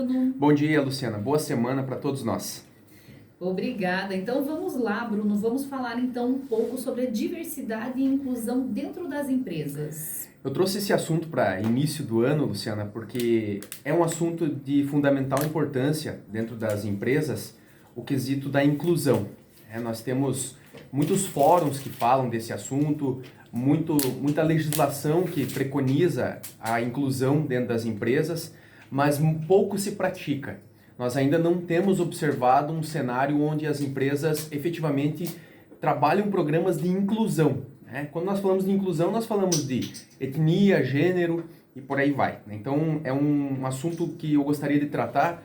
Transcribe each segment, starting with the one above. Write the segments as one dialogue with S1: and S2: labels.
S1: Bruno.
S2: Bom dia, Luciana. Boa semana para todos nós.
S1: Obrigada. Então vamos lá, Bruno. Vamos falar então um pouco sobre a diversidade e inclusão dentro das empresas.
S2: Eu trouxe esse assunto para início do ano, Luciana, porque é um assunto de fundamental importância dentro das empresas, o quesito da inclusão. Nós temos muitos fóruns que falam desse assunto, muita legislação que preconiza a inclusão dentro das empresas, mas pouco se pratica. Nós ainda não temos observado um cenário onde as empresas efetivamente trabalham programas de inclusão. Quando nós falamos de inclusão, nós falamos de etnia, gênero e por aí vai. Então, é um assunto que eu gostaria de tratar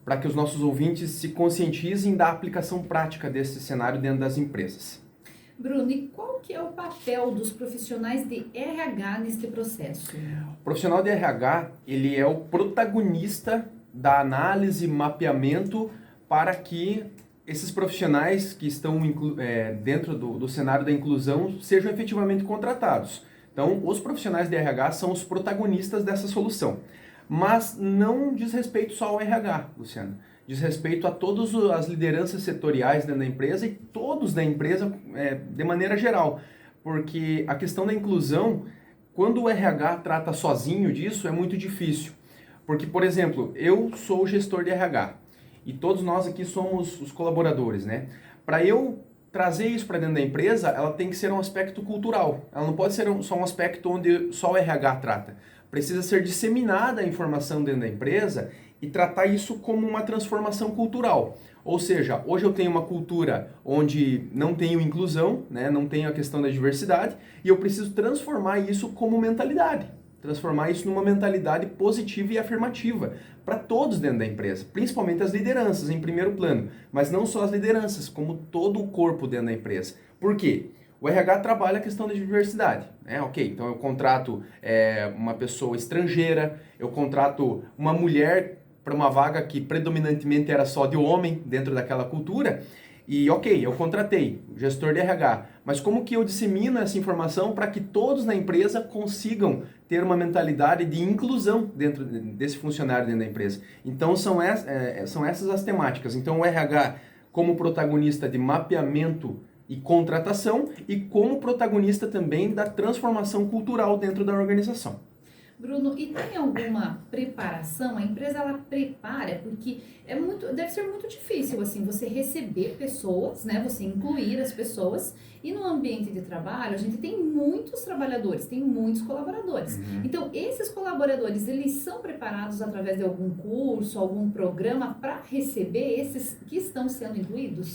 S2: para que os nossos ouvintes se conscientizem da aplicação prática desse cenário dentro das empresas.
S1: Bruno, e qual que é o papel dos profissionais de RH neste processo?
S2: O profissional de RH, ele é o protagonista da análise, mapeamento, para que esses profissionais que estão dentro do cenário da inclusão sejam efetivamente contratados. Então, os profissionais de RH são os protagonistas dessa solução. Mas não diz respeito só ao RH, Luciano. Diz respeito a todas as lideranças setoriais dentro da empresa e todos da empresa de maneira geral. Porque a questão da inclusão, quando o RH trata sozinho disso, é muito difícil. Porque, por exemplo, eu sou o gestor de RH e todos nós aqui somos os colaboradores, né? Para eu trazer isso para dentro da empresa, ela tem que ser um aspecto cultural. Ela não pode ser só um aspecto onde só o RH trata. Precisa ser disseminada a informação dentro da empresa e tratar isso como uma transformação cultural. Ou seja, hoje eu tenho uma cultura onde não tenho inclusão, né? Não tenho a questão da diversidade, e eu preciso transformar isso como mentalidade. Transformar isso numa mentalidade positiva e afirmativa para todos dentro da empresa, principalmente as lideranças em primeiro plano, mas não só as lideranças, como todo o corpo dentro da empresa. Por quê? O RH trabalha a questão da diversidade, né? Ok, então eu contrato uma pessoa estrangeira, eu contrato uma mulher para uma vaga que predominantemente era só de homem dentro daquela cultura. E ok, eu contratei o gestor de RH, mas como que eu dissemino essa informação para que todos na empresa consigam ter uma mentalidade de inclusão dentro desse funcionário dentro da empresa? Então são essas as temáticas. Então o RH como protagonista de mapeamento e contratação e como protagonista também da transformação cultural dentro da organização.
S1: Bruno, e tem alguma preparação? A empresa ela prepara porque deve ser muito difícil assim você receber pessoas, né? Você incluir as pessoas e no ambiente de trabalho a gente tem muitos trabalhadores, tem muitos colaboradores. Então esses colaboradores eles são preparados através de algum curso, algum programa para receber esses que estão sendo incluídos?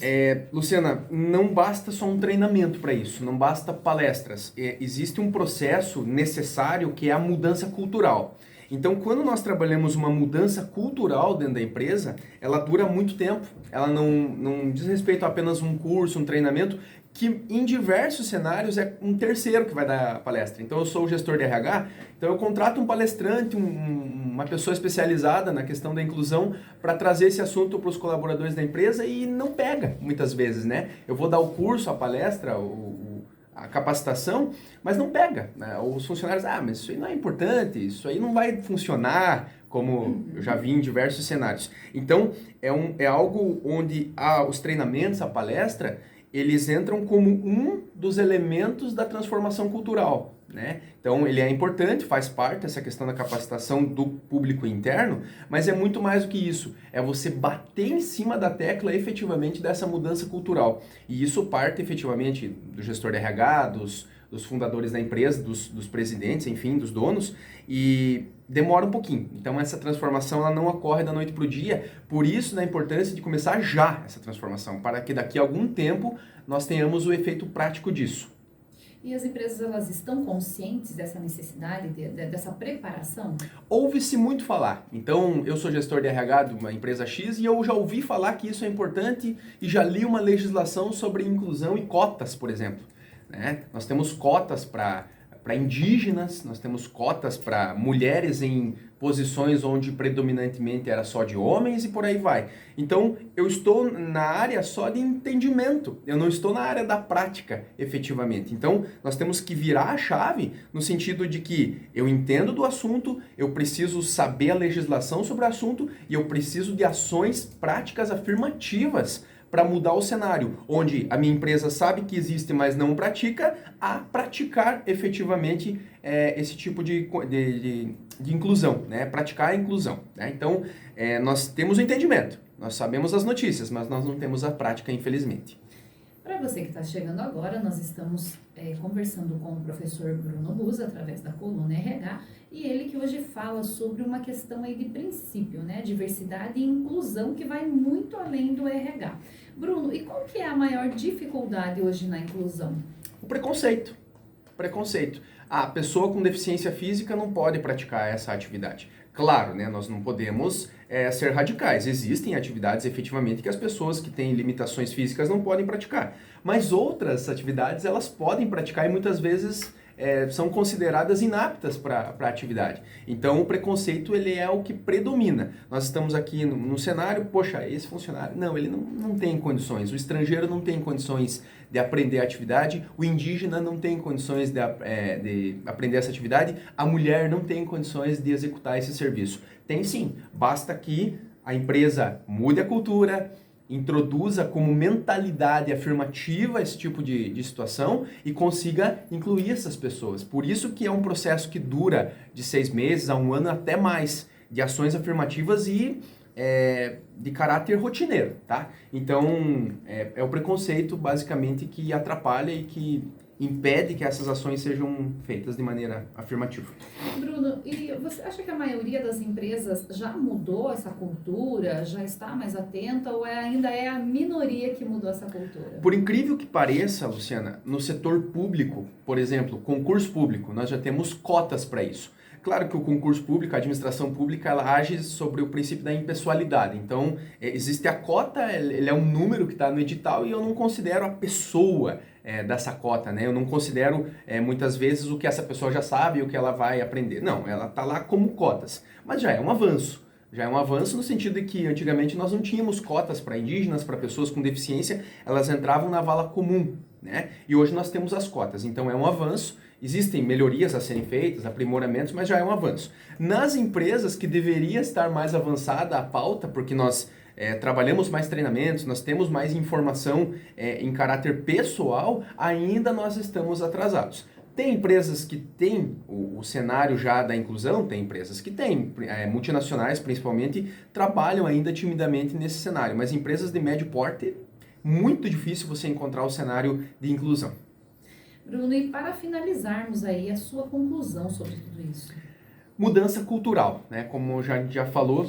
S2: Luciana, não basta só um treinamento para isso, não basta palestras. Existe um processo necessário que é a mudança cultural. Então, quando nós trabalhamos uma mudança cultural dentro da empresa, ela dura muito tempo. Ela não diz respeito a apenas um curso, um treinamento, que em diversos cenários é um terceiro que vai dar a palestra. Então, eu sou o gestor de RH, então eu contrato um palestrante, uma pessoa especializada na questão da inclusão para trazer esse assunto para os colaboradores da empresa e não pega, muitas vezes, né? Eu vou dar o curso, a palestra, a capacitação, mas não pega, né? Os funcionários, mas isso aí não é importante, isso aí não vai funcionar, como eu já vi em diversos cenários. Então, é algo onde os treinamentos, a palestra, eles entram como um dos elementos da transformação cultural, né? Então, ele é importante, faz parte essa questão da capacitação do público interno, mas é muito mais do que isso. É você bater em cima da tecla efetivamente dessa mudança cultural. E isso parte efetivamente do gestor de RH, dos fundadores da empresa, dos presidentes, enfim, dos donos, e demora um pouquinho. Então, essa transformação ela não ocorre da noite para o dia, por isso da importância de começar já essa transformação, para que daqui a algum tempo nós tenhamos o efeito prático disso.
S1: E as empresas, elas estão conscientes dessa necessidade, dessa preparação?
S2: Ouve-se muito falar. Então, eu sou gestor de RH de uma empresa X e eu já ouvi falar que isso é importante e já li uma legislação sobre inclusão e cotas, por exemplo, né? Nós temos cotas para indígenas, nós temos cotas para mulheres em posições onde predominantemente era só de homens e por aí vai. Então, eu estou na área só de entendimento, eu não estou na área da prática, efetivamente. Então, nós temos que virar a chave no sentido de que eu entendo do assunto, eu preciso saber a legislação sobre o assunto e eu preciso de ações práticas afirmativas para mudar o cenário, onde a minha empresa sabe que existe, mas não pratica, a praticar efetivamente esse tipo de inclusão, né? Praticar a inclusão. Né? Então, nós temos o entendimento, nós sabemos as notícias, mas nós não temos a prática, infelizmente.
S1: Para você que está chegando agora, nós estamos conversando com o professor Bruno Buzzi, através da coluna RH, e ele que hoje fala sobre uma questão aí de princípio, né? Diversidade e inclusão, que vai muito além do RH. Bruno, e qual que é a maior dificuldade hoje na inclusão?
S2: O preconceito. Preconceito. A pessoa com deficiência física não pode praticar essa atividade. Claro, né, nós não podemos ser radicais. Existem atividades efetivamente que as pessoas que têm limitações físicas não podem praticar. Mas outras atividades elas podem praticar e muitas vezes são consideradas inaptas para a atividade. Então o preconceito ele é o que predomina. Nós estamos aqui no cenário, poxa, esse funcionário, não, ele não tem condições, o estrangeiro não tem condições de aprender a atividade, o indígena não tem condições de aprender essa atividade, a mulher não tem condições de executar esse serviço. Tem sim, basta que a empresa mude a cultura, introduza como mentalidade afirmativa esse tipo de situação e consiga incluir essas pessoas. Por isso que é um processo que dura de 6 meses a 1 ano até mais, de ações afirmativas e de caráter rotineiro, tá? Então, é o preconceito basicamente que atrapalha e que impede que essas ações sejam feitas de maneira afirmativa.
S1: Bruno, e você acha que a maioria das empresas já mudou essa cultura, já está mais atenta ou ainda é a minoria que mudou essa cultura?
S2: Por incrível que pareça, Luciana, no setor público, por exemplo, concurso público, nós já temos cotas para isso. Claro que o concurso público, a administração pública, ela age sobre o princípio da impessoalidade. Então, existe a cota, ele é um número que está no edital e eu não considero a pessoa dessa cota, né? Eu não considero, muitas vezes, o que essa pessoa já sabe e o que ela vai aprender. Não, ela está lá como cotas. Mas já é um avanço. Já é um avanço no sentido de que antigamente nós não tínhamos cotas para indígenas, para pessoas com deficiência, elas entravam na vala comum, né? E hoje nós temos as cotas, então é um avanço. Existem melhorias a serem feitas, aprimoramentos, mas já é um avanço. Nas empresas que deveria estar mais avançada a pauta, porque nós trabalhamos mais treinamentos, nós temos mais informação em caráter pessoal, ainda nós estamos atrasados. Tem empresas que têm o cenário já da inclusão, tem empresas que têm, multinacionais principalmente, trabalham ainda timidamente nesse cenário, mas empresas de médio porte, muito difícil você encontrar o cenário de inclusão.
S1: Bruno, e para finalizarmos aí a sua conclusão sobre tudo isso?
S2: Mudança cultural, né? Como a gente já falou,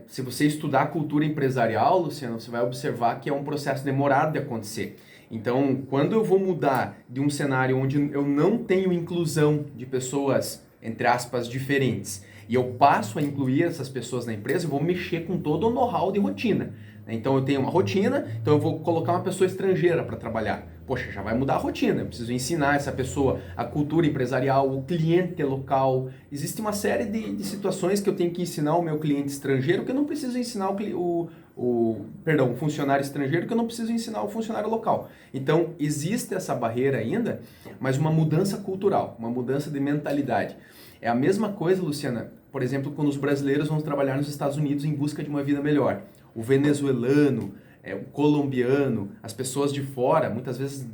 S2: se você estudar a cultura empresarial, Luciano, você vai observar que é um processo demorado de acontecer. Então, quando eu vou mudar de um cenário onde eu não tenho inclusão de pessoas, entre aspas, diferentes, e eu passo a incluir essas pessoas na empresa, eu vou mexer com todo o know-how de rotina. Então, eu tenho uma rotina, então eu vou colocar uma pessoa estrangeira para trabalhar. Poxa, já vai mudar a rotina, eu preciso ensinar essa pessoa a cultura empresarial, o cliente local. Existe uma série de situações que eu tenho que ensinar o meu cliente estrangeiro que eu não preciso ensinar o funcionário estrangeiro que eu não preciso ensinar o funcionário local. Então, existe essa barreira ainda, mas uma mudança cultural, uma mudança de mentalidade. É a mesma coisa, Luciana, por exemplo, quando os brasileiros vão trabalhar nos Estados Unidos em busca de uma vida melhor. O venezuelano, o colombiano, as pessoas de fora, muitas vezes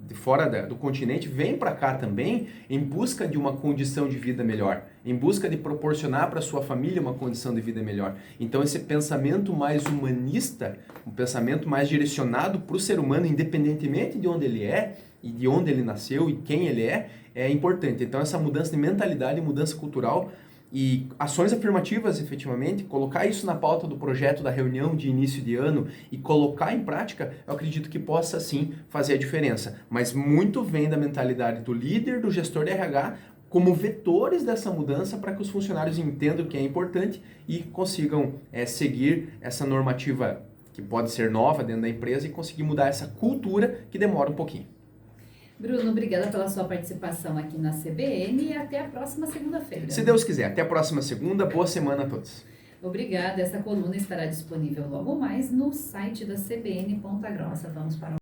S2: de fora do continente, vêm para cá também em busca de uma condição de vida melhor, em busca de proporcionar para sua família uma condição de vida melhor. Então esse pensamento mais humanista, um pensamento mais direcionado para o ser humano, independentemente de onde ele é e de onde ele nasceu e quem ele é importante. Então essa mudança de mentalidade, mudança cultural e ações afirmativas, efetivamente, colocar isso na pauta do projeto da reunião de início de ano e colocar em prática, eu acredito que possa sim fazer a diferença. Mas muito vem da mentalidade do líder, do gestor de RH, como vetores dessa mudança para que os funcionários entendam que é importante e consigam seguir essa normativa que pode ser nova dentro da empresa e conseguir mudar essa cultura que demora um pouquinho.
S1: Bruno, obrigada pela sua participação aqui na CBN e até a próxima segunda-feira.
S2: Se Deus quiser, até a próxima segunda. Boa semana a todos.
S1: Obrigada. Essa coluna estará disponível logo mais no site da CBN Ponta Grossa. Vamos para